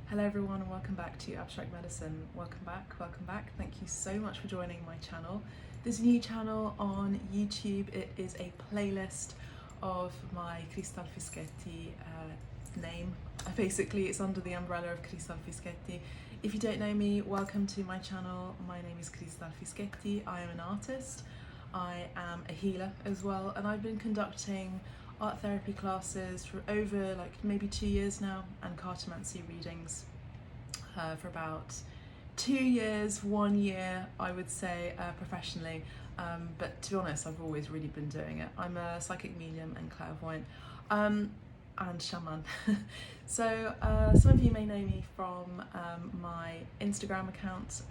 Hello everyone and welcome back to Abstract Medicine. Welcome back. Thank you so much for joining my channel. This new channel on YouTube, it is a playlist of my Cristal Fischetti name. Basically, it's under the umbrella of Cristal Fischetti. If you don't know me, welcome to my channel. My name is Cristal Fischetti. I am an artist. I am a healer as well, and I've been conducting art therapy classes for over maybe 2 years now, and cartomancy readings for about 2 years, 1 year I would say professionally, but to be honest I've always really been doing it. I'm a psychic medium and clairvoyant and shaman. So some of you may know me from my Instagram account,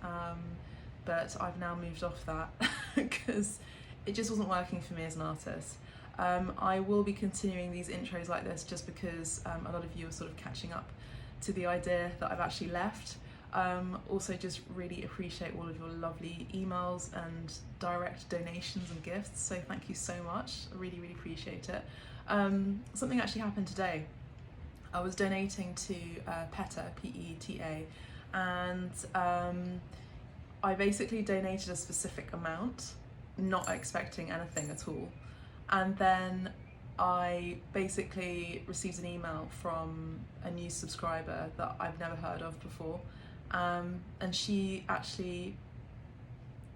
but I've now moved off that because it just wasn't working for me as an artist. I will be continuing these intros like this just because a lot of you are sort of catching up to the idea that I've actually left. Also just really appreciate all of your lovely emails and direct donations and gifts, so thank you so much. I really appreciate it. Something actually happened today. I was donating to PETA, P-E-T-A, and I basically donated a specific amount, not expecting anything at all. And then I basically received an email from a new subscriber that I've never heard of before, and she actually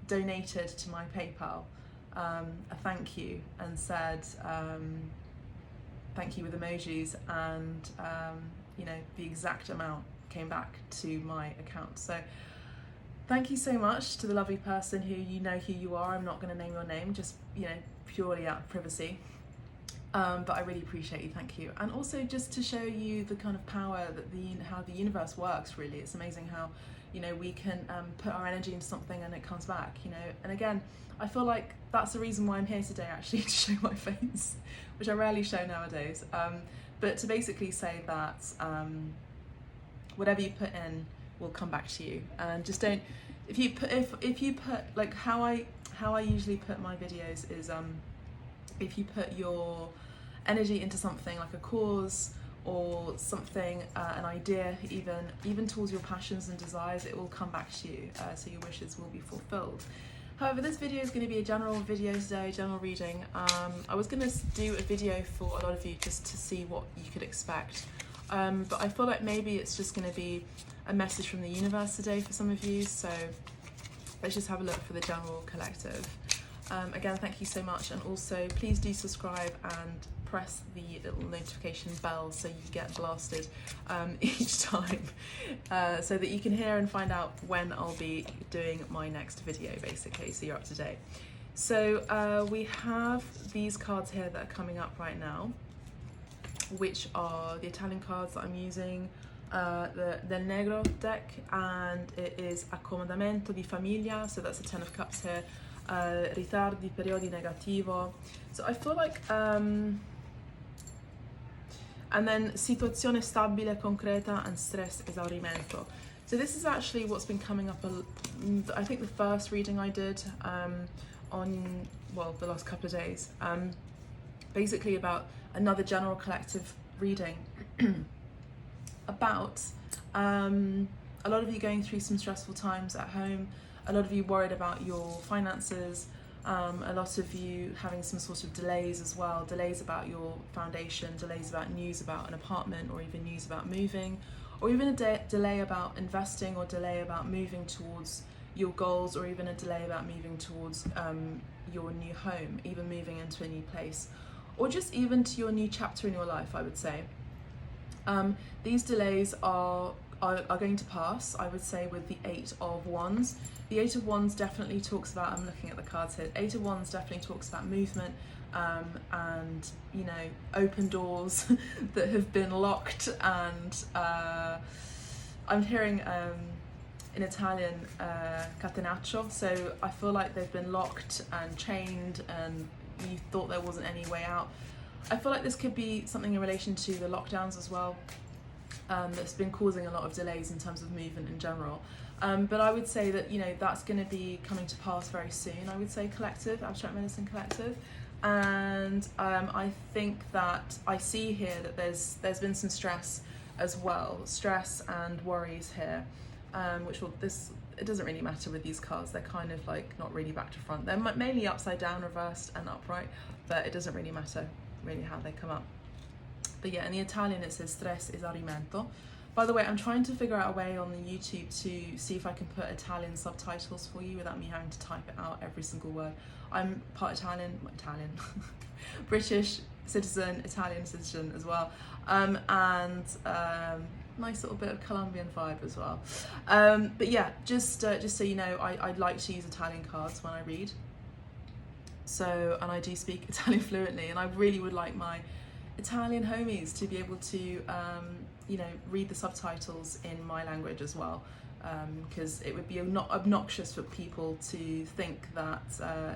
donated to my PayPal a thank you and said thank you with emojis, and you know, the exact amount came back to my account. So thank you so much to the lovely person who, you know who you are. I'm not going to name your name, just, you know, purely out of privacy. But I really appreciate you, thank you. And also just to show you the kind of power that how the universe works, really. It's amazing how, you know, we can put our energy into something and it comes back, you know. And again, I feel like that's the reason why I'm here today, actually, to show my face, which I rarely show nowadays. But to basically say that whatever you put in will come back to you, and just don't, if you put like how I usually put my videos is if you put your energy into something like a cause or something, an idea, even towards your passions and desires, it will come back to you, so your wishes will be fulfilled. However, this video is going to be a general video today, general reading. I was going to do a video for a lot of you just to see what you could expect, but I feel like maybe it's just going to be a message from the universe today for some of you, so let's just have a look for the general collective. Again, thank you so much, and also please do subscribe and press the little notification bell so you get blasted each time, so that you can hear and find out when I'll be doing my next video, basically, so you're up to date. So we have these cards here that are coming up right now, which are the Italian cards that I'm using, the Del Negro deck, and it is Accomodamento di Famiglia, so that's a 10 of Cups here, Ritardi, Periodi Negativo. So I feel like, and then Situazione Stabile, Concreta, and Stress Esaurimento. So this is actually what's been coming up, I think the first reading I did on, well, the last couple of days, basically about another general collective reading about a lot of you going through some stressful times at home, a lot of you worried about your finances, a lot of you having some sort of delays as well, delays about your foundation, delays about news about an apartment, or even news about moving, or even a delay about investing, or delay about moving towards your goals, or even a delay about moving towards your new home, even moving into a new place, or just even to your new chapter in your life, I would say. These delays are going to pass, I would say, with the 8 of Wands. The 8 of Wands definitely talks about, I'm looking at the cards here, 8 of Wands definitely talks about movement, and, you know, open doors that have been locked, and I'm hearing in Italian catenaccio, so I feel like they've been locked and chained and you thought there wasn't any way out. I feel like this could be something in relation to the lockdowns as well, that's been causing a lot of delays in terms of movement in general. But I would say that, you know, that's going to be coming to pass very soon, I would say, collective, Abstract Medicine Collective. And I think that I see here that there's been some stress as well, stress and worries here, it doesn't really matter with these cards. They're kind of like not really back to front. They're mainly upside down, reversed and upright, but it doesn't really matter really how they come up. But yeah, in the Italian it says stress esaurimento. By the way, I'm trying to figure out a way on the YouTube to see if I can put Italian subtitles for you without me having to type it out every single word. I'm part Italian, British citizen, Italian citizen as well, and nice little bit of Colombian vibe as well. But yeah, just so you know, I like to use Italian cards when I read. So, and I do speak Italian fluently, and I really would like my Italian homies to be able to, you know, read the subtitles in my language as well, because it would be not obnoxious for people to think that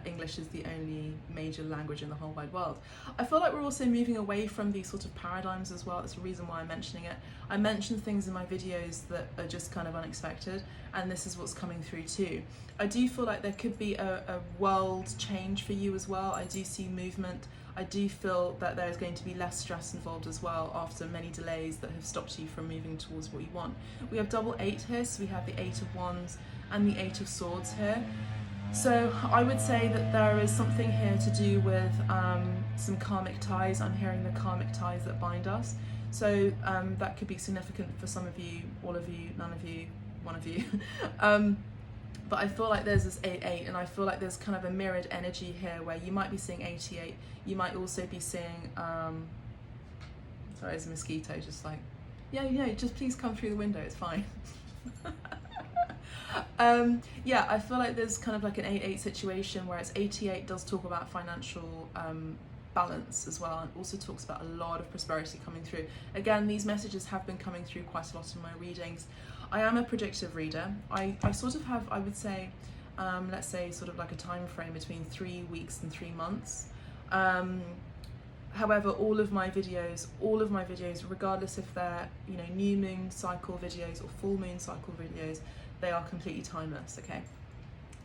English is the only major language in the whole wide world. I feel like we're also moving away from these sort of paradigms as well. That's the reason why I'm mentioning it. I mention things in my videos that are just kind of unexpected, and this is what's coming through too. I do feel like there could be a world change for you as well. I do see movement. I do feel that there's going to be less stress involved as well after many delays that have stopped you from moving towards what you want. We have double 8 here, so we have the 8 of Wands and the 8 of Swords here. So I would say that there is something here to do with some karmic ties. I'm hearing the karmic ties that bind us. So that could be significant for some of you, all of you, none of you, one of you. But I feel like there's this 8-8, and I feel like there's kind of a mirrored energy here where you might be seeing 88. You might also be seeing, sorry, there's a mosquito just like, yeah, you know, just please come through the window, it's fine. Yeah, I feel like there's kind of like an 8-8 situation, whereas 88 does talk about financial balance as well, and also talks about a lot of prosperity coming through. Again, these messages have been coming through quite a lot in my readings. I am a predictive reader. I sort of have, I would say, let's say sort of like a time frame between 3 weeks and 3 months. However, all of my videos, regardless if they're, you know, new moon cycle videos or full moon cycle videos, they are completely timeless, okay?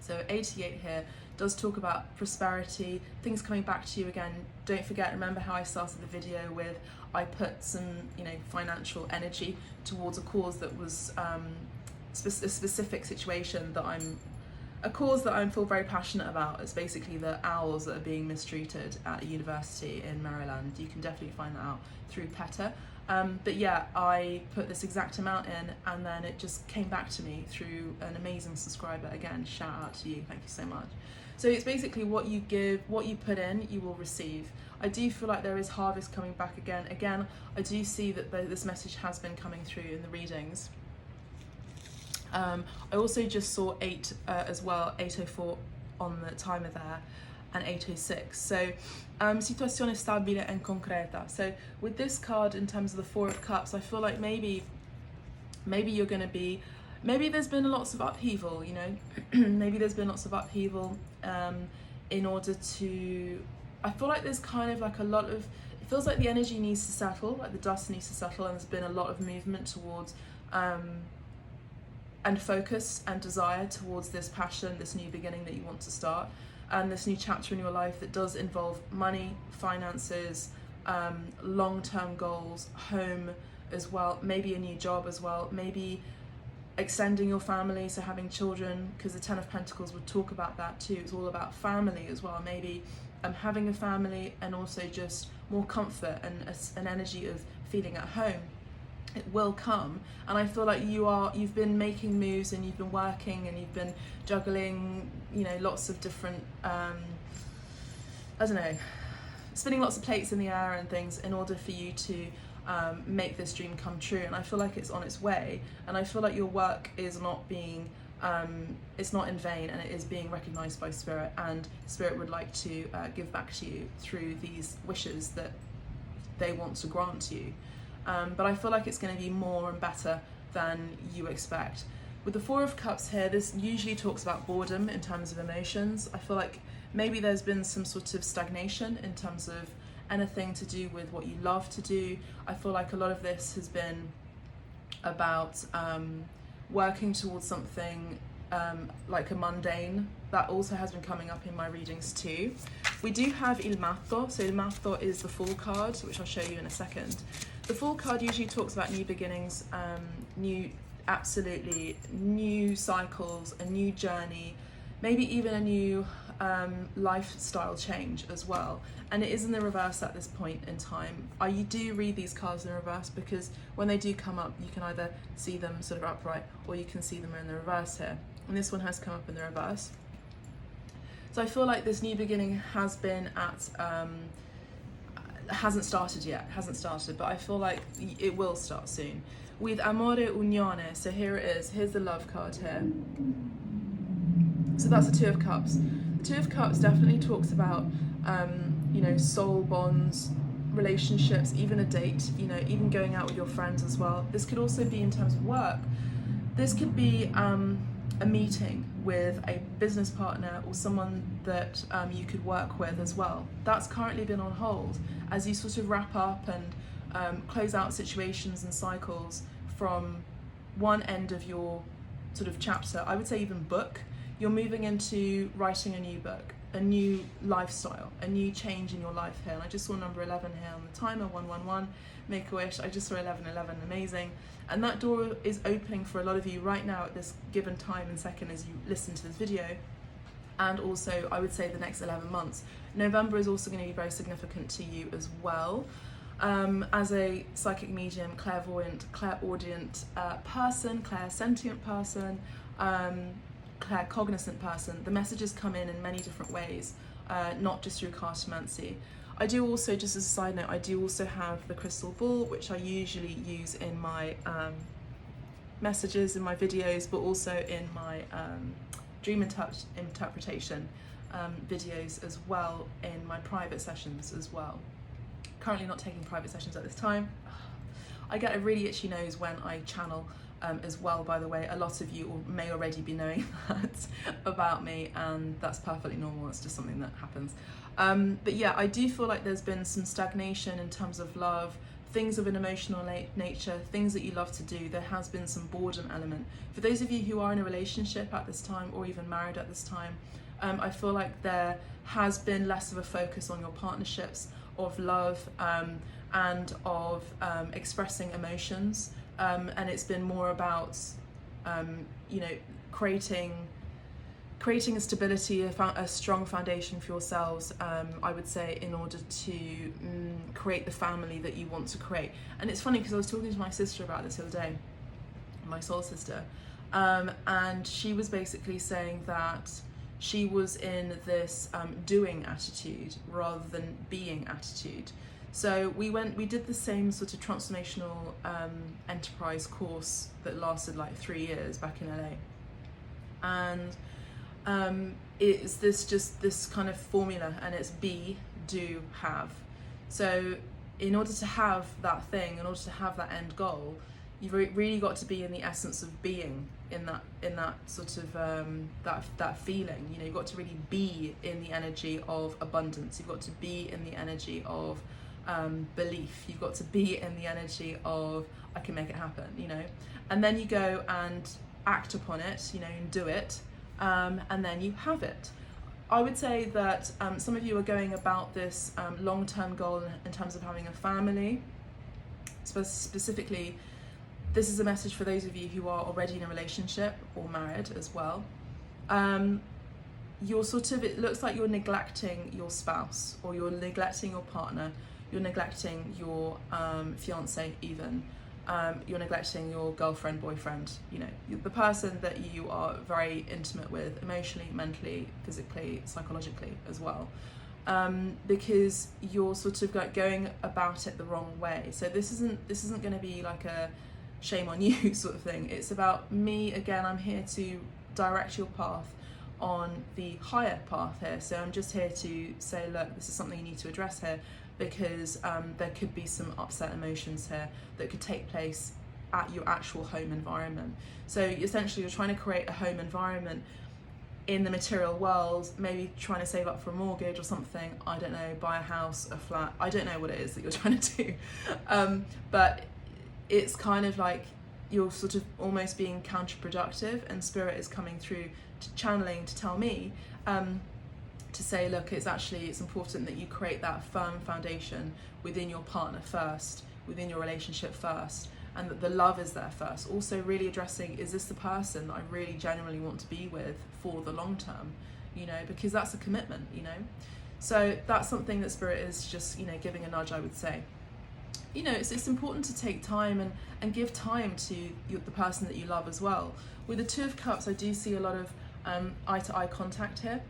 So 88 here does talk about prosperity, things coming back to you again. Don't forget, remember how I started the video with, I put some, you know, financial energy towards a cause that was a specific situation that a cause that I feel very passionate about. It's basically the owls that are being mistreated at a university in Maryland. You can definitely find that out through PETA. But yeah, I put this exact amount in, and then it just came back to me through an amazing subscriber. Again, shout out to you, thank you so much. So it's basically what you give, what you put in, you will receive. I do feel like there is harvest coming back again. Again, I do see that this message has been coming through in the readings. I also just saw 8 as well, 804 on the timer there, and 806. So situazione stabile and concreta. So with this card, in terms of the 4 of Cups, I feel like maybe you're going to be, maybe there's been lots of upheaval, you know, maybe there's been lots of upheaval in order to, I feel like there's kind of like a lot of, it feels like the energy needs to settle, like the dust needs to settle, and there's been a lot of movement towards and focus and desire towards this passion, this new beginning that you want to start, and this new chapter in your life that does involve money, finances, long-term goals, home as well, maybe a new job as well, maybe extending your family, so having children, because the 10 of Pentacles would talk about that too. It's all about family as well, maybe having a family, and also just more comfort and an energy of feeling at home. It will come, and I feel like you've been making moves, and you've been working, and you've been juggling, you know, lots of different I don't know, spinning lots of plates in the air and things in order for you to make this dream come true. And I feel like it's on its way, and I feel like your work is not being it's not in vain, and it is being recognized by Spirit, and Spirit would like to give back to you through these wishes that they want to grant you. But I feel like it's going to be more and better than you expect. With the 4 of Cups here, this usually talks about boredom in terms of emotions. I feel like maybe there's been some sort of stagnation in terms of anything to do with what you love to do. I feel like a lot of this has been about working towards something like a mundane. That also has been coming up in my readings too. We do have Il Matto. So Il Matto is the Fool card, which I'll show you in a second. The Fool card usually talks about new beginnings, absolutely new cycles, a new journey, maybe even a new lifestyle change as well. And it is in the reverse at this point in time. You do read these cards in reverse because when they do come up, you can either see them sort of upright or you can see them in the reverse here. And this one has come up in the reverse. So I feel like this new beginning has been hasn't started yet, but I feel like it will start soon. With Amore Unione, so here it is, here's the love card here. So that's the Two of Cups. The Two of Cups definitely talks about, soul bonds, relationships, even a date, even going out with your friends as well. This could also be in terms of work. This could be a meeting with a business partner or someone that you could work with as well. That's currently been on hold as you sort of wrap up and close out situations and cycles from one end of your sort of chapter, I would say even book. You're moving into writing a new book, a new lifestyle, a new change in your life here. And I just saw number 11 here on the timer, 111, make a wish. I just saw 1111, amazing. And that door is opening for a lot of you right now at this given time and second as you listen to this video. And also, I would say the next 11 months. November is also going to be very significant to you as well. As a psychic medium, clairvoyant, clairaudient person, clairsentient person, claircognizant person, the messages come in many different ways, not just through cartomancy. I do also, just as a side note, I do also have the crystal ball, which I usually use in my messages, in my videos, but also in my dream interpretation videos as well, in my private sessions as well. Currently not taking private sessions at this time. I get a really itchy nose when I channel as well, by the way. A lot of you may already be knowing that about me, and that's perfectly normal. It's just something that happens. But yeah, I do feel like there's been some stagnation in terms of love, things of an emotional nature, things that you love to do. There has been some boredom element. For those of you who are in a relationship at this time or even married at this time, I feel like there has been less of a focus on your partnerships, of love, and of expressing emotions. And it's been more about, creating a stability, a strong foundation for yourselves, I would say, in order to create the family that you want to create. And it's funny because I was talking to my sister about this the other day, my soul sister, and she was basically saying that she was in this doing attitude rather than being attitude. So we did the same sort of transformational enterprise course that lasted like 3 years back in LA. And it's this kind of formula, and it's be, do, have. So in order to have that thing, in order to have that end goal, you've really got to be in the essence of being in that sort of that feeling. You've got to really be in the energy of abundance. You've got to be in the energy of belief. You've got to be in the energy of I can make it happen. And then you go and act upon it. And do it. And then you have it. I would say that some of you are going about this long-term goal in terms of having a family. Specifically, this is a message for those of you who are already in a relationship or married as well. It looks like you're neglecting your spouse, or you're neglecting your partner, you're neglecting your fiance even. You're neglecting your girlfriend, boyfriend, the person that you are very intimate with emotionally, mentally, physically, psychologically as well, because you're sort of like going about it the wrong way. So this isn't going to be like a shame on you sort of thing. It's about me. Again, I'm here to direct your path on the higher path here. So I'm just here to say, look, this is something you need to address here, because there could be some upset emotions here that could take place at your actual home environment. So essentially you're trying to create a home environment in the material world, maybe trying to save up for a mortgage or something, I don't know, buy a house, a flat, I don't know what it is that you're trying to do. But it's kind of like you're sort of almost being counterproductive, and spirit is coming through channeling to tell me to say, look, it's important that you create that firm foundation within your partner first, within your relationship first, and that the love is there first. Also really addressing, is this the person that I really genuinely want to be with for the long term, you know, because that's a commitment, you know. So that's something that Spirit is just, you know, giving a nudge, I would say. You know, it's important to take time and give time to the person that you love as well. With the Two of Cups, I do see a lot of eye-to-eye contact here.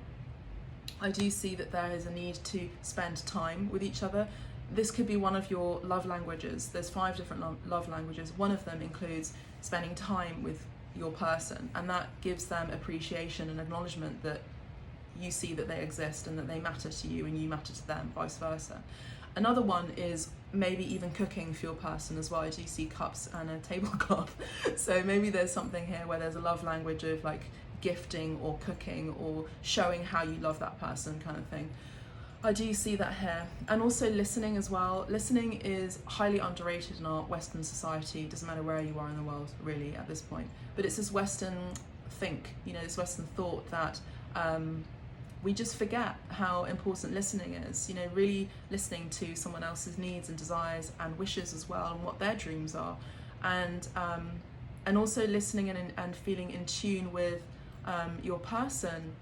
I do see that there is a need to spend time with each other. This could be one of your love languages. There's 5 different love languages. One of them includes spending time with your person, and that gives them appreciation and acknowledgement that you see that they exist and that they matter to you and you matter to them, vice versa. Another one is maybe even cooking for your person as well. I do see cups and a tablecloth. So maybe there's something here where there's a love language of like gifting or cooking or showing how you love that person kind of thing. I do see that here. And also listening as well. Listening is highly underrated in our Western society. It doesn't matter where you are in the world really at this point. But it's this Western think, you know, this Western thought that we just forget how important listening is, you know, really listening to someone else's needs and desires and wishes as well, and what their dreams are, and also listening and feeling in tune with your person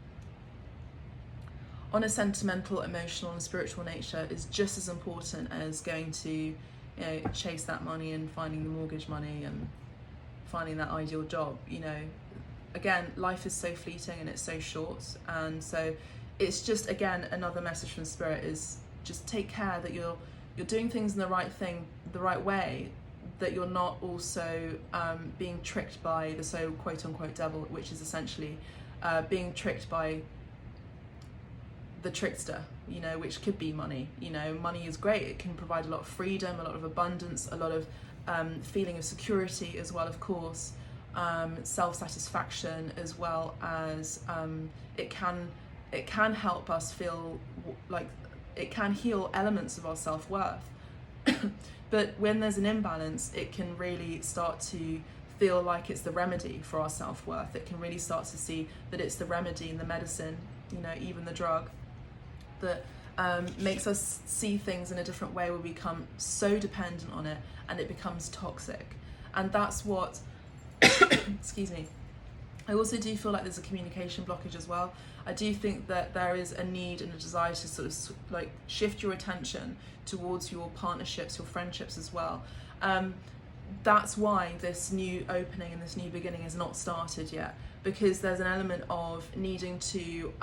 on a sentimental, emotional and spiritual nature is just as important as going to, you know, chase that money and finding the mortgage money and finding that ideal job. You know, again, life is so fleeting and it's so short, and so it's just, again, another message from Spirit is just take care that you're doing things in the right way, that you're not also being tricked by the so quote unquote devil, which is essentially being tricked by the trickster, you know, which could be money. You know, money is great. It can provide a lot of freedom, a lot of abundance, a lot of feeling of security as well, of course, self-satisfaction, as well as it can help us feel like it can heal elements of our self-worth. But when there's an imbalance, it can really start to feel like it's the remedy for our self-worth. It can really start to see that it's the remedy and the medicine, you know, even the drug, that makes us see things in a different way, where we become so dependent on it and it becomes toxic. And that's what, excuse me, I also do feel like there's a communication blockage as well. I do think that there is a need and a desire to sort of like shift your attention towards your partnerships, your friendships as well. That's why this new opening and this new beginning is not started yet, because there's an element of needing to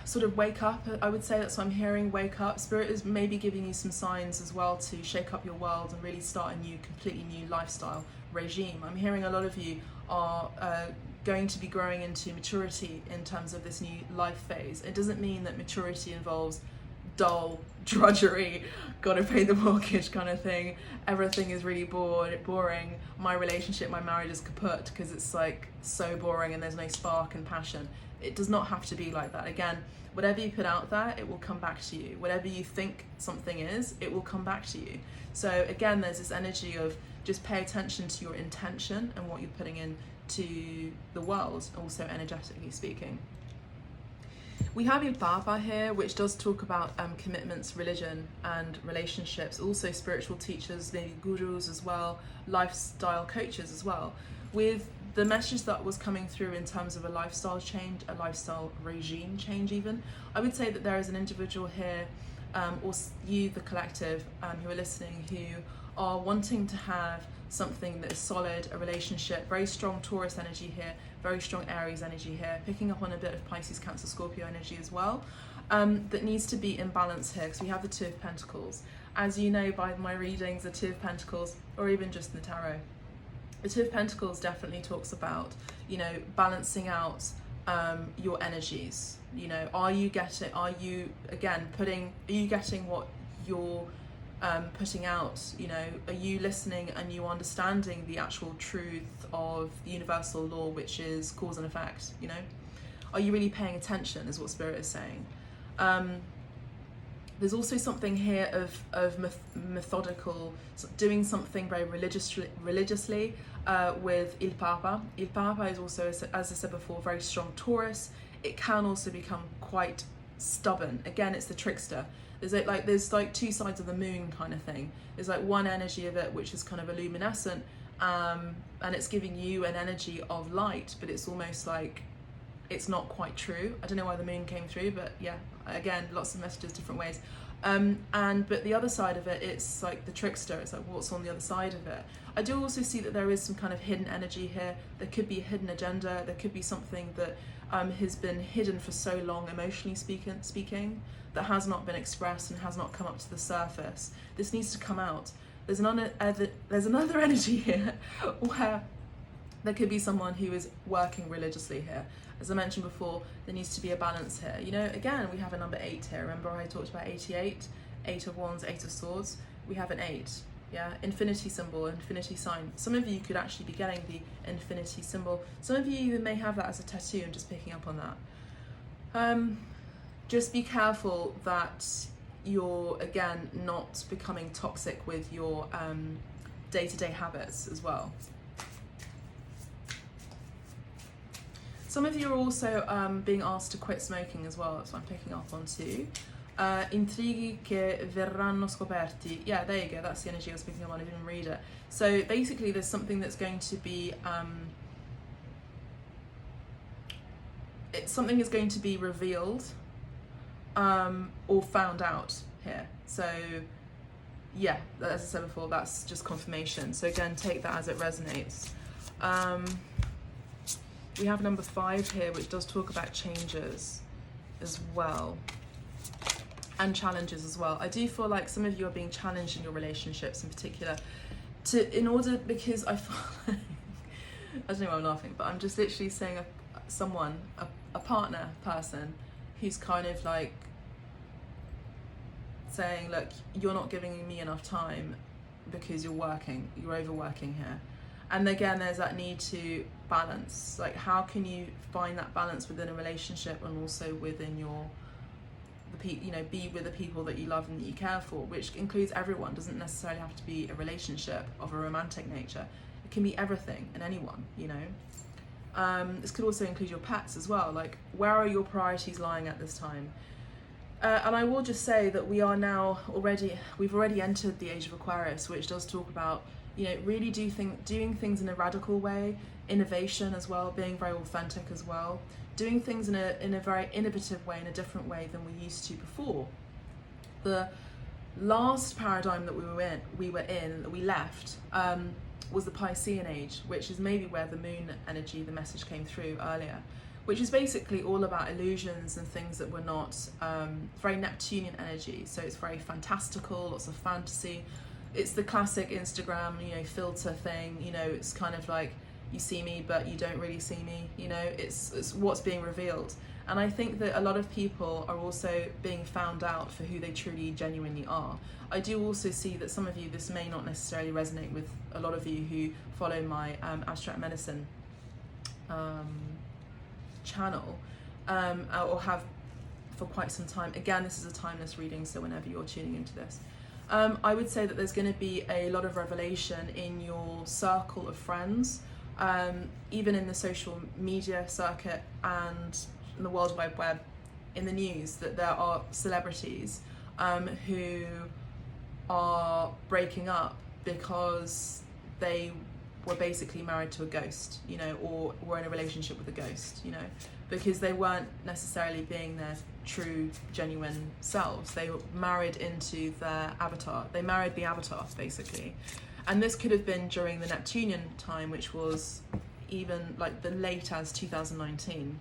sort of wake up. I would say that's what I'm hearing, wake up. Spirit is maybe giving you some signs as well to shake up your world and really start a new, completely new lifestyle regime. I'm hearing a lot of you are going to be growing into maturity in terms of this new life phase. It doesn't mean that maturity involves dull drudgery, gotta pay the mortgage kind of thing, everything is really boring, my relationship, my marriage is kaput because it's like so boring and there's no spark and passion. It does not have to be like that. Again, whatever you put out there, it will come back to you. Whatever you think something is, it will come back to you. So again, there's this energy of just pay attention to your intention and what you're putting into the world, also energetically speaking. We have Il Papa here, which does talk about commitments, religion and relationships, also spiritual teachers, maybe gurus as well, lifestyle coaches as well, with the message that was coming through in terms of a lifestyle change, a lifestyle regime change even. I would say that there is an individual here, or you, the collective, who are listening, who are wanting to have something that is solid, a relationship, very strong Taurus energy here, very strong Aries energy here, picking up on a bit of Pisces, Cancer, Scorpio energy as well, that needs to be in balance here, because we have the Two of Pentacles. As you know by my readings, the Two of Pentacles, or even just in the tarot, the Two of Pentacles definitely talks about, you know, balancing out your energies. You know, are you getting what you're putting out? You know, are you listening and you understanding the actual truth of the universal law, which is cause and effect? You know, are you really paying attention, is what Spirit is saying. There's also something here of methodical, doing something very religiously with Il Papa. Il Papa is also, as I said before, very strong Taurus. It can also become quite stubborn. Again, it's the trickster. there's like two sides of the moon kind of thing. There's like one energy of it which is kind of illuminescent, and it's giving you an energy of light, but it's almost like it's not quite true. I don't know why the moon came through, but yeah, again, lots of messages, different ways. But the other side of it, it's like the trickster. It's like what's on the other side of it. I do also see that there is some kind of hidden energy here. There could be a hidden agenda. There could be something that has been hidden for so long, emotionally speaking, that has not been expressed and has not come up to the surface. This needs to come out. There's another energy here where there could be someone who is working religiously here. As I mentioned before, there needs to be a balance here. You know, again, we have a number 8 here. Remember I talked about 88, 8 of Wands, 8 of Swords? We have an 8, yeah? Infinity symbol, infinity sign. Some of you could actually be getting the infinity symbol. Some of you even may have that as a tattoo and just picking up on that. Just be careful that you're, again, not becoming toxic with your day-to-day habits as well. Some of you are also being asked to quit smoking as well, that's what I'm picking up on too. Intrighi che verranno scoperti. Yeah, there you go, that's the energy I was picking up on, I didn't read it. So basically there's something that's going to be, something is going to be revealed or found out here. So yeah, as I said before, that's just confirmation. So again, take that as it resonates. We have number 5 here, which does talk about changes as well, and challenges as well. I do feel like some of you are being challenged in your relationships in particular, because I feel like, I don't know why I'm laughing, but I'm just literally saying a partner person who's kind of like saying, look, you're not giving me enough time because you're overworking here. And again, there's that need to balance. Like, how can you find that balance within a relationship and also within be with the people that you love and that you care for, which includes everyone. Doesn't necessarily have to be a relationship of a romantic nature. It can be everything and anyone, you know. This could also include your pets as well. Like, where are your priorities lying at this time? And I will just say that we've already entered the age of Aquarius, which does talk about, you know, really doing things in a radical way, innovation as well, being very authentic as well, doing things in a very innovative way, in a different way than we used to before. The last paradigm that we left, was the Piscean age, which is maybe where the moon energy, the message came through earlier, which is basically all about illusions and things that were not, very Neptunian energy. So it's very fantastical, lots of fantasy. It's the classic Instagram, you know, filter thing. You know, it's kind of like you see me, but you don't really see me. You know, it's what's being revealed. And I think that a lot of people are also being found out for who they truly, genuinely are. I do also see that some of you, this may not necessarily resonate with a lot of you who follow my abstract medicine channel, or have for quite some time. Again, this is a timeless reading, so whenever you're tuning into this. I would say that there's going to be a lot of revelation in your circle of friends, even in the social media circuit and in the World Wide Web, in the news, that there are celebrities who are breaking up because they were basically married to a ghost, you know, or were in a relationship with a ghost, you know, because they weren't necessarily being their true, genuine selves. They were married into their avatar. They married the avatar, basically. And this could have been during the Neptunian time, which was even like the late as 2019.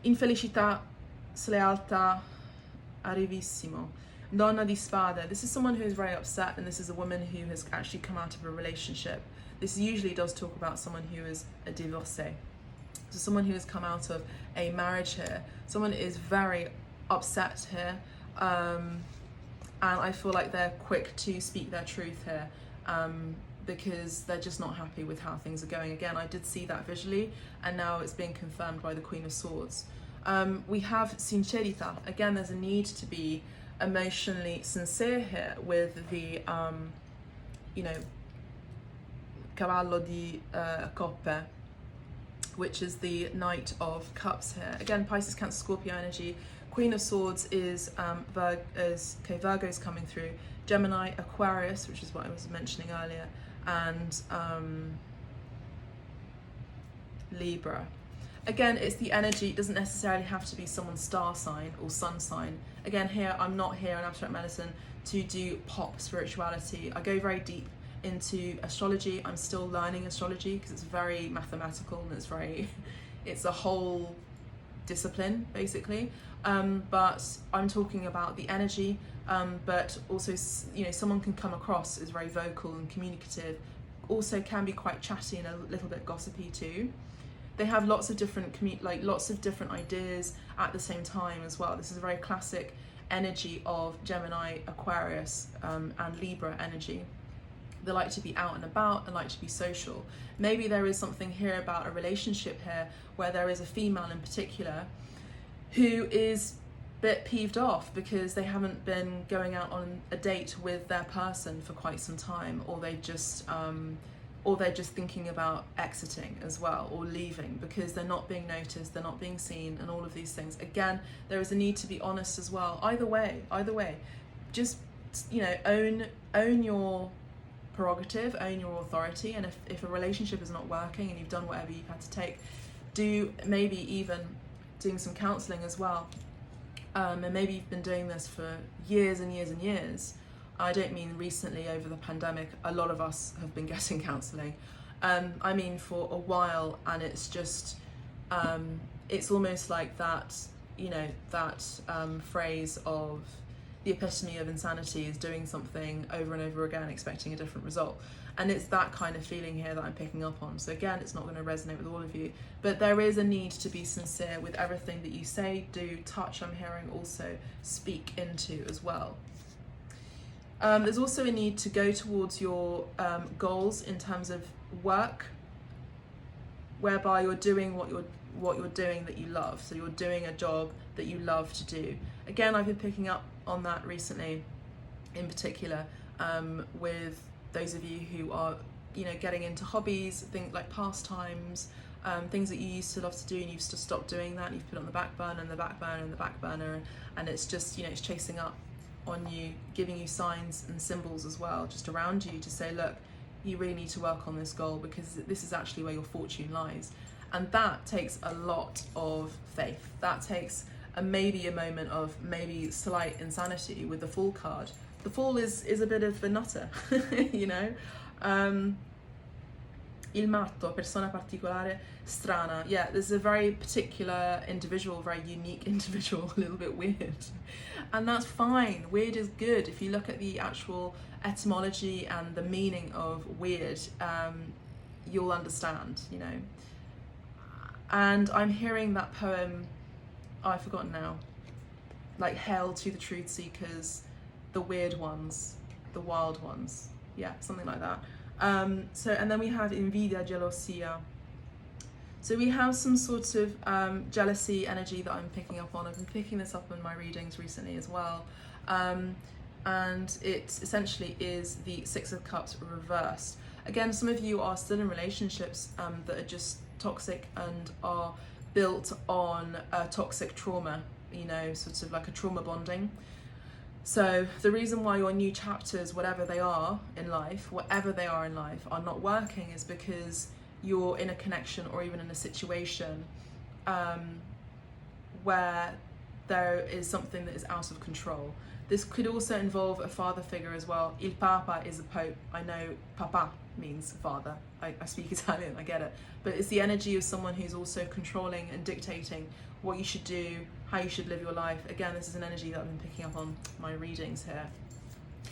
Infelicità, slealtà, arrivissimo. Donna di Spade. This is someone who is very upset, and this is a woman who has actually come out of a relationship. This usually does talk about someone who is a divorcee. So someone who has come out of a marriage here. Someone is very upset here. And I feel like they're quick to speak their truth here, because they're just not happy with how things are going. Again, I did see that visually, and now it's being confirmed by the Queen of Swords. We have sincerità. Again, there's a need to be emotionally sincere here with the, you know, cavallo di coppe, which is the Knight of Cups here. Again, Pisces, Cancer, Scorpio energy Queen of Swords is, Virgo's coming through, Gemini, Aquarius, which is what I was mentioning earlier, and Libra. Again, it's the energy. It doesn't necessarily have to be someone's star sign or sun sign. Again, here, I'm not here in abstract medicine to do pop spirituality. I go very deep into astrology. I'm still learning astrology because it's very mathematical and it's a whole discipline basically. But I'm talking about the energy, but also, you know, someone can come across as very vocal and communicative, also can be quite chatty and a little bit gossipy too. They have lots of different lots of different ideas at the same time as well. This is a very classic energy of Gemini, Aquarius, and Libra energy. They like to be out and about and like to be social. Maybe there is something here about a relationship here where there is a female in particular who is a bit peeved off because they haven't been going out on a date with their person for quite some time, or they're just thinking about exiting as well, or leaving because they're not being noticed, they're not being seen, and all of these things. Again, there is a need to be honest as well. Either way, just, you know, own your prerogative, own your authority, and if a relationship is not working and you've done whatever you've had to take, do maybe even doing some counselling as well. And maybe you've been doing this for years and years and years. I don't mean recently over the pandemic. A lot of us have been getting counselling. I mean for a while, and it's just, it's almost like that, you know, that phrase of the epitome of insanity is doing something over and over again, expecting a different result. And it's that kind of feeling here that I'm picking up on. So again, it's not going to resonate with all of you, but there is a need to be sincere with everything that you say, do, touch, I'm hearing also speak into as well. There's also a need to go towards your goals in terms of work, whereby you're doing what you're doing that you love. So you're doing a job that you love to do. Again, I've been picking up on that recently, in particular, with those of you who are, you know, getting into hobbies, things like pastimes, things that you used to love to do and you've just stopped doing that, and you've put it on the back burner and the back burner and the back burner, and it's just, you know, it's chasing up on you, giving you signs and symbols as well, just around you to say, look, you really need to work on this goal because this is actually where your fortune lies. And that takes a lot of faith. That takes maybe a moment of maybe slight insanity with the Fool card. The Fool is a bit of a nutter, you know. Il matto, persona particolare, strana. Yeah, there's a very particular individual, very unique individual, a little bit weird. And that's fine. Weird is good. If you look at the actual etymology and the meaning of weird, you'll understand, you know. And I'm hearing that poem, oh, I've forgotten now, like hail to the truth seekers, the weird ones, the wild ones. Yeah, something like that. So, and then we have invidia, gelosia. So we have some sort of jealousy energy that I'm picking up on. I've been picking this up in my readings recently as well. And it essentially is the Six of Cups reversed. Again, some of you are still in relationships that are just toxic and are built on toxic trauma, you know, sort of like a trauma bonding. So the reason why your new chapters, whatever they are in life, are not working is because you're in a connection or even in a situation where there is something that is out of control. This could also involve a father figure as well. Il Papa is a pope. I know papa means father. I speak Italian, I get it. But it's the energy of someone who's also controlling and dictating what you should do, how you should live your life. Again, this is an energy that I've been picking up on my readings here.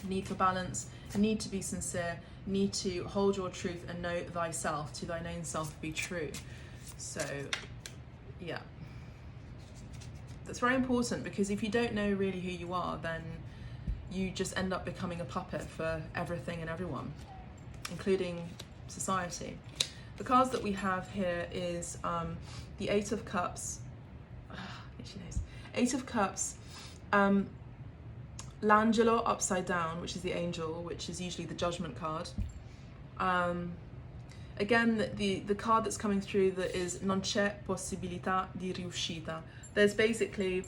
Need for balance, need to be sincere, need to hold your truth and know thyself, to thine own self be true. So, yeah. That's very important, because if you don't know really who you are, then you just end up becoming a puppet for everything and everyone, including society. The cards that we have here is the Eight of Cups, Eight of Cups, l'Angelo upside down, which is the angel, which is usually the judgment card. Again, the card that's coming through that is non c'è possibilità di riuscita. There's basically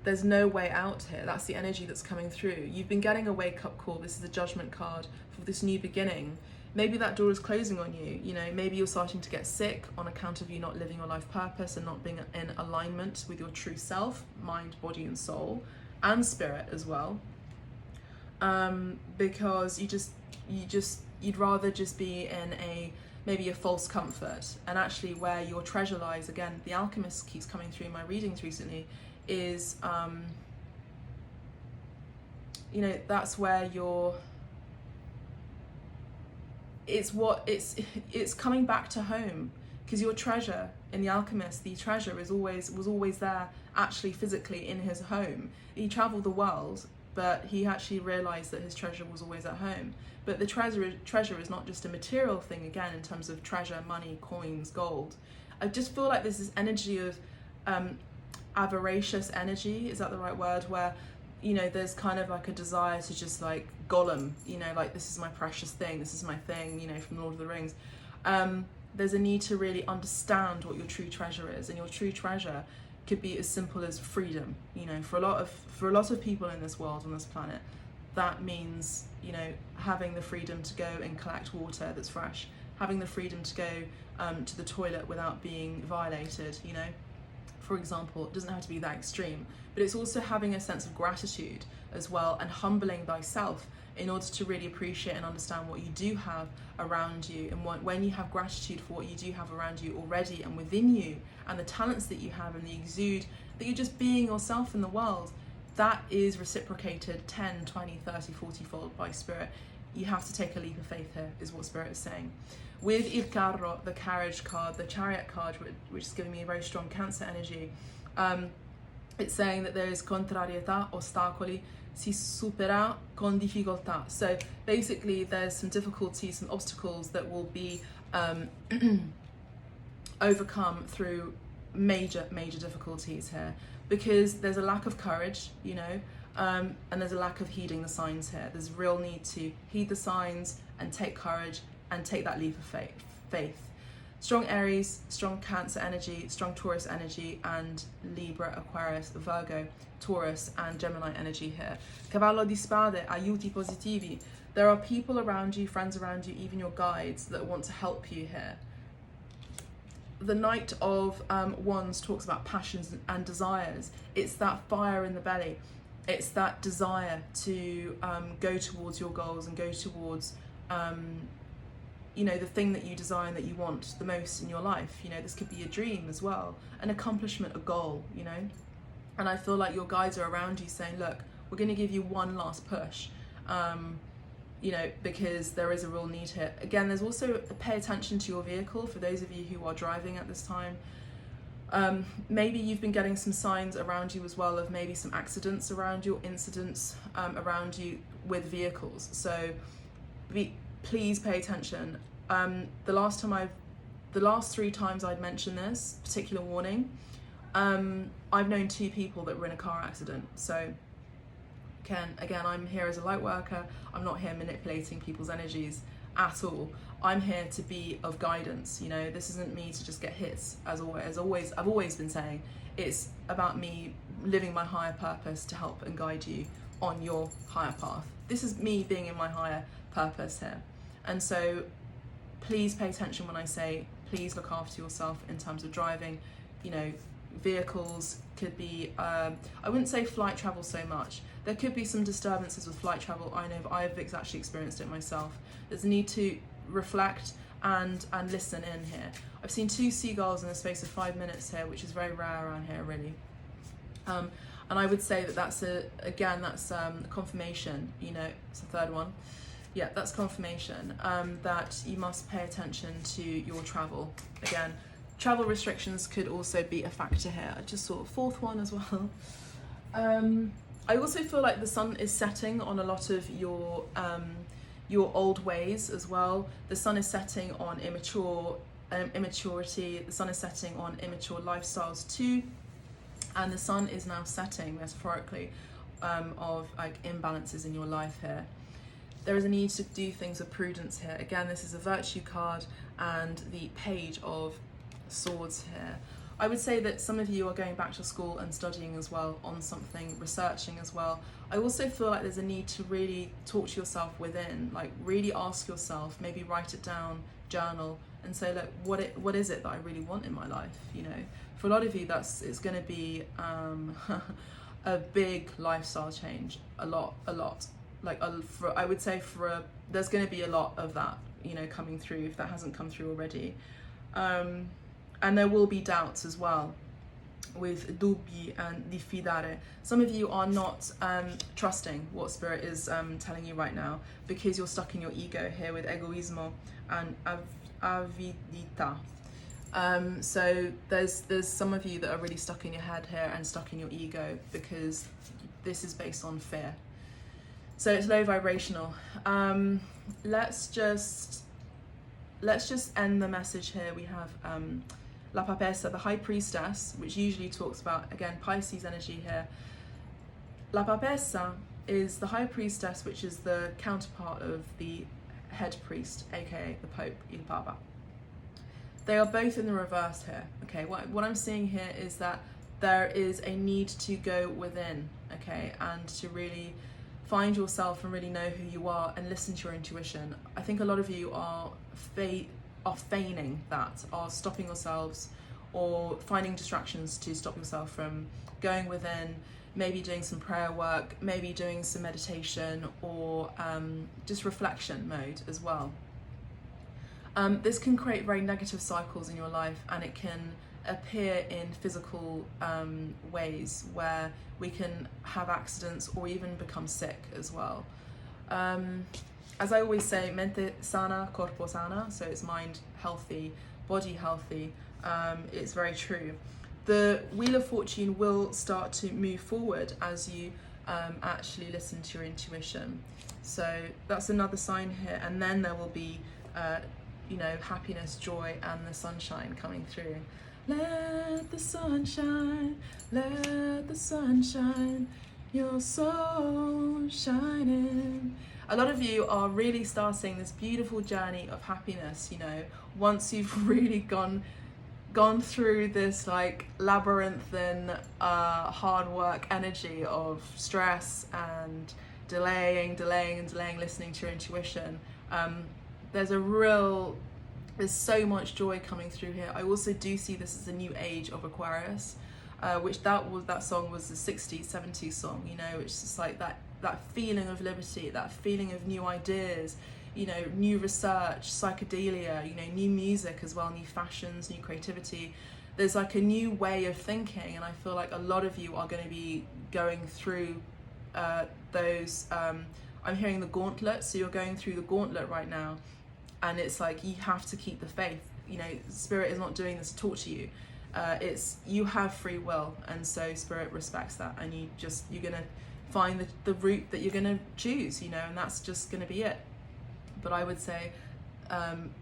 There's no way out here. That's the energy that's coming through. You've been getting a wake-up call. This is the Judgment card for this new beginning. Maybe that door is closing on you. You know, maybe you're starting to get sick on account of you not living your life purpose and not being in alignment with your true self, mind, body, and soul, and spirit as well. Because you'd rather just be in maybe a false comfort. And actually where your treasure lies, again, the alchemist keeps coming through in my readings recently, is, you know, that's where it's coming back to home, because your treasure in the alchemist, the treasure was always there, actually physically in his home. He traveled the world, but he actually realized that his treasure was always at home. But the treasure is not just a material thing, again, in terms of treasure, money, coins, gold. I just feel like there's this energy of avaricious energy, is that the right word, where, you know, there's kind of like a desire to just like Gollum, you know, like, this is my precious thing, this is my thing, you know, from Lord of the Rings. There's a need to really understand what your true treasure is, and your true treasure could be as simple as freedom. You know, for a lot of people in this world, on this planet, that means, you know, having the freedom to go and collect water that's fresh, having the freedom to go to the toilet without being violated, you know. For example, it doesn't have to be that extreme, but it's also having a sense of gratitude as well, and humbling thyself in order to really appreciate and understand what you do have around you. And when you have gratitude for what you do have around you already and within you, and the talents that you have and the exude, that you're just being yourself in the world, that is reciprocated 10, 20, 30, 40 fold by spirit. You have to take a leap of faith here, is what spirit is saying. With Il Carro, the carriage card, the chariot card, which is giving me a very strong Cancer energy, it's saying that there is contrarietà, ostacoli, si supera con difficoltà. So basically there's some difficulties, some obstacles that will be overcome through major difficulties here, because there's a lack of courage, you know, and there's a lack of heeding the signs here. There's a real need to heed the signs and take courage and take that leap of faith. Strong Aries, strong Cancer energy, strong Taurus energy, and Libra, Aquarius, Virgo, Taurus, and Gemini energy here. Cavallo di Spade, aiuti positivi. There are people around you, friends around you, even your guides, that want to help you here. The Knight of Wands talks about passions and desires. It's that fire in the belly. It's that desire to go towards your goals and go towards you know, the thing that you desire and that you want the most in your life. You know, this could be a dream as well, an accomplishment, a goal, you know. And I feel like your guides are around you saying, look, we're going to give you one last push, you know, because there is a real need here. Again, there's also pay attention to your vehicle for those of you who are driving at this time. Maybe you've been getting some signs around you as well of maybe some accidents around you, incidents around you with vehicles. So please pay attention. The last 3 times I'd mentioned this particular warning, I've known 2 people that were in a car accident. So again, I'm here as a light worker. I'm not here manipulating people's energies at all. I'm here to be of guidance. You know, this isn't me to just get hits, as always I've always been saying. It's about me living my higher purpose to help and guide you on your higher path. This is me being in my higher purpose here. And so please pay attention when I say, please look after yourself in terms of driving. You know, vehicles could be, I wouldn't say flight travel so much. There could be some disturbances with flight travel. I know I've actually experienced it myself. There's a need to reflect and listen in here. I've seen 2 seagulls in the space of 5 minutes here, which is very rare around here, really. And I would say that that's confirmation. You know, it's the 3rd one. Yeah, that's confirmation that you must pay attention to your travel. Again, travel restrictions could also be a factor here. I just saw a 4th one as well. I also feel like the sun is setting on a lot of your old ways as well. The sun is setting on immaturity. The sun is setting on immature lifestyles too. And the sun is now setting, metaphorically, of like imbalances in your life here. There is a need to do things with prudence here. Again, this is a virtue card and the Page of Swords here. I would say that some of you are going back to school and studying as well on something, researching as well. I also feel like there's a need to really talk to yourself within, like really ask yourself, maybe write it down, journal, and say, look, what is it that I really want in my life? You know, for a lot of you, it's going to be a big lifestyle change, a lot. Like I would say there's going to be a lot of that, you know, coming through if that hasn't come through already. And there will be doubts as well with dubbi and diffidare. Some of you are not trusting what Spirit is telling you right now because you're stuck in your ego here with egoismo and avidità. So there's some of you that are really stuck in your head here and stuck in your ego because this is based on fear. So it's low vibrational. Let's just end the message here. We have La Papessa, the High Priestess, which usually talks about, again, Pisces energy here. La Papessa is the High Priestess, which is the counterpart of the head priest, aka the Pope, Il Papa. They are both in the reverse here. Okay, what I'm seeing here is that there is a need to go within, okay, and to really find yourself and really know who you are and listen to your intuition. I think a lot of you are feigning that, are stopping yourselves or finding distractions to stop yourself from going within, maybe doing some prayer work, maybe doing some meditation, or just reflection mode as well. This can create very negative cycles in your life, and it can appear in physical ways where we can have accidents or even become sick as well. As I always say, mente sana, corpo sana, so it's mind healthy, body healthy. It's very true. The Wheel of Fortune will start to move forward as you actually listen to your intuition. So that's another sign here. And then there will be, you know, happiness, joy, and the sunshine coming through. Let the sun shine, let the sun shine, your soul shining. A lot of you are really starting this beautiful journey of happiness, you know, once you've really gone through this like labyrinthine hard work energy of stress and delaying, listening to your intuition. There's so much joy coming through here. I also do see this as a new age of Aquarius, which that song was the 60s, 70s song, you know, which is like that feeling of liberty, that feeling of new ideas, you know, new research, psychedelia, you know, new music as well, new fashions, new creativity. There's like a new way of thinking, and I feel like a lot of you are going to be going through those. I'm hearing the gauntlet, so you're going through the gauntlet right now, and it's like you have to keep the faith. You know, Spirit is not doing this to torture you. It's you have free will, and so Spirit respects that, and you're gonna find the route that you're gonna choose, you know, and that's just gonna be it. But I would say,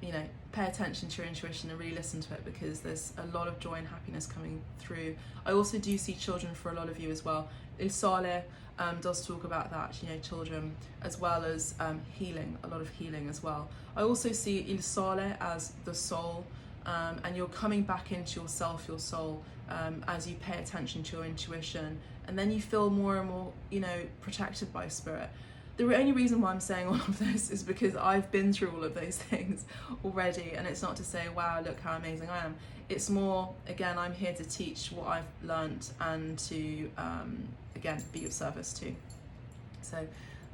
you know, pay attention to your intuition and really listen to it, because there's a lot of joy and happiness coming through. I also do see children for a lot of you as well. Il Sole does talk about that, you know, children, as well as healing, a lot of healing as well. I also see Il Sole as the soul, and you're coming back into yourself, your soul, as you pay attention to your intuition, and then you feel more and more, you know, protected by Spirit. The only reason why I'm saying all of this is because I've been through all of those things already, and it's not to say, wow, look how amazing I am. It's more, again, I'm here to teach what I've learnt and to, again, be of service too. So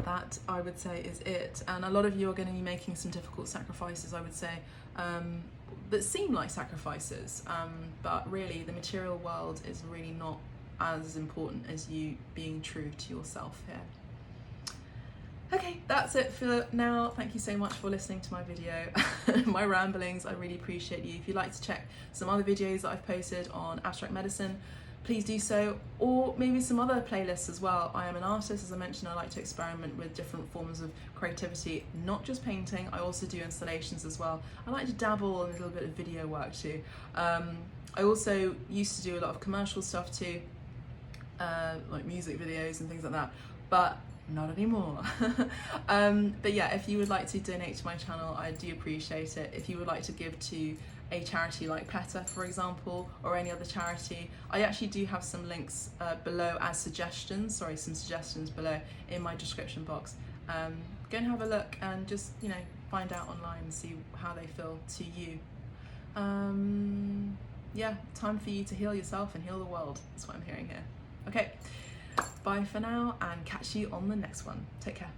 that, I would say, is it. And a lot of you are going to be making some difficult sacrifices, I would say, that seem like sacrifices, but really the material world is really not as important as you being true to yourself here. Okay, that's it for now. Thank you so much for listening to my video, my ramblings. I really appreciate you. If you'd like to check some other videos that I've posted on abstract medicine, please do so, or maybe some other playlists as well. I am an artist, as I mentioned. I like to experiment with different forms of creativity, not just painting. I also do installations as well. I like to dabble in a little bit of video work too. I also used to do a lot of commercial stuff too, like music videos and things like that. But not anymore. But yeah, if you would like to donate to my channel, I do appreciate it. If you would like to give to a charity like PETA, for example, or any other charity, I actually do have some links below as suggestions, some suggestions below in my description box. Go and have a look and just, you know, find out online and see how they feel to you. Yeah, time for you to heal yourself and heal the world. That's what I'm hearing here. Okay, bye for now and catch you on the next one. Take care.